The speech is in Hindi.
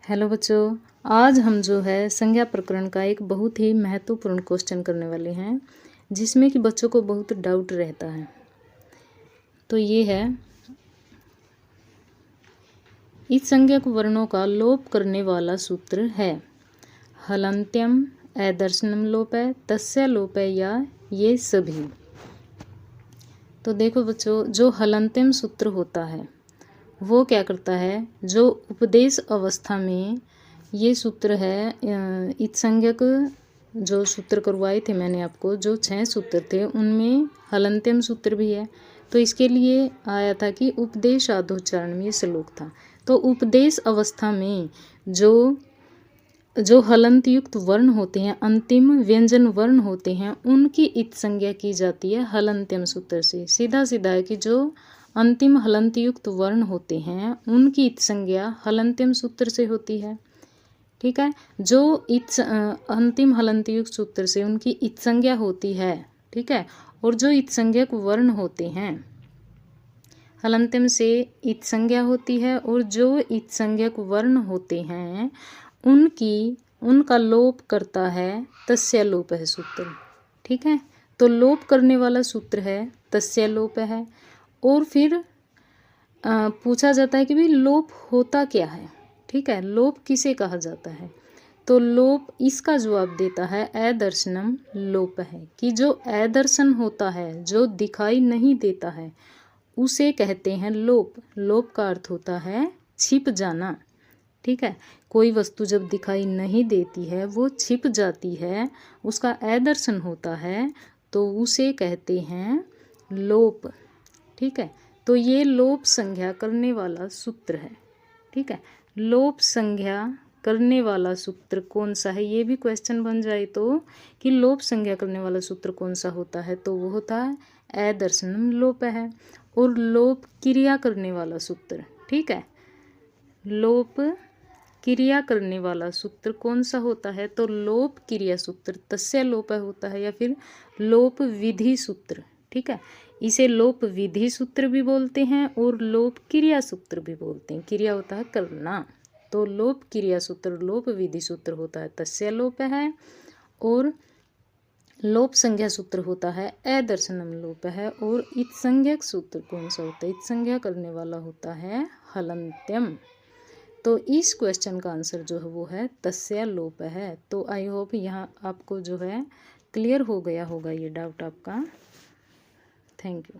हेलो बच्चों, आज हम जो है संज्ञा प्रकरण का एक बहुत ही महत्वपूर्ण क्वेश्चन करने वाले हैं जिसमें कि बच्चों को बहुत डाउट रहता है। तो ये है, इस संज्ञक वर्णों का लोप करने वाला सूत्र है हलन्त्यम, ऐदर्शनम लोप है, तस्य लोप है या ये सभी। तो देखो बच्चों, जो हलन्त्यम सूत्र होता है वो क्या करता है, जो उपदेश अवस्था में ये सूत्र है इत्संज्ञक जो सूत्र करवाए थे मैंने आपको, जो 6 सूत्र थे उनमें हलन्त्यम सूत्र भी है। तो इसके लिए आया था कि उपदेश आधोच्चारण में ये श्लोक था। तो उपदेश अवस्था में जो हलंत युक्त वर्ण होते हैं, अंतिम व्यंजन वर्ण होते हैं, उनकी इत संज्ञा की जाती है हलन्त्यम सूत्र से। सीधा सीधा है कि जो अंतिम हलंत युक्त वर्ण होते हैं उनकी इत संज्ञा हलन्त्यम सूत्र से होती है। ठीक है, जो अंतिम हलंत युक्त सूत्र से उनकी इत संज्ञा होती है। ठीक है, और जो इत संज्ञक वर्ण होते हैं हलन्त्यम से इत संज्ञा होती है, और जो इत संज्ञक वर्ण होते हैं उनका लोप करता है तस्य लोप है सूत्र। ठीक है, तो लोप करने वाला सूत्र है तस्य लोप है। और फिर पूछा जाता है कि भाई लोप होता क्या है। ठीक है, लोप किसे कहा जाता है, तो लोप इसका जवाब देता है अदर्शनम लोप है, कि जो अदर्शन होता है, जो दिखाई नहीं देता है, उसे कहते हैं लोप। लोप का अर्थ होता है छिप जाना। ठीक है, कोई वस्तु जब दिखाई नहीं देती है, वो छिप जाती है, उसका अदर्शन होता है, तो उसे कहते हैं लोप। ठीक है, तो ये लोप संज्ञा करने वाला सूत्र है। ठीक है, लोप संज्ञा करने वाला सूत्र कौन सा है, ये भी क्वेश्चन बन जाए तो, कि लोप संज्ञा करने वाला सूत्र कौन सा होता है, तो वो होता है अदर्शनम लोप है। और लोप क्रिया करने वाला सूत्र, ठीक है, लोप क्रिया करने वाला सूत्र कौन सा होता है, तो लोप क्रिया सूत्र तस्य लोप होता है, या फिर लोप विधि सूत्र। ठीक है, इसे लोप विधि सूत्र भी बोलते हैं और लोप क्रिया सूत्र भी बोलते हैं। क्रिया होता है करना, तो लोप क्रिया सूत्र लोप विधि सूत्र होता है तस्य लोप है, और लोप संज्ञा सूत्र होता है अदर्शनम लोप है। और इत संज्ञक सूत्र कौन सा होता है, इत संज्ञा करने वाला होता है हलन्त्यम। तो इस क्वेश्चन का आंसर जो है वो है तस्य लोप है। तो आई होप यहाँ आपको जो है क्लियर हो गया होगा ये डाउट आपका। Thank you.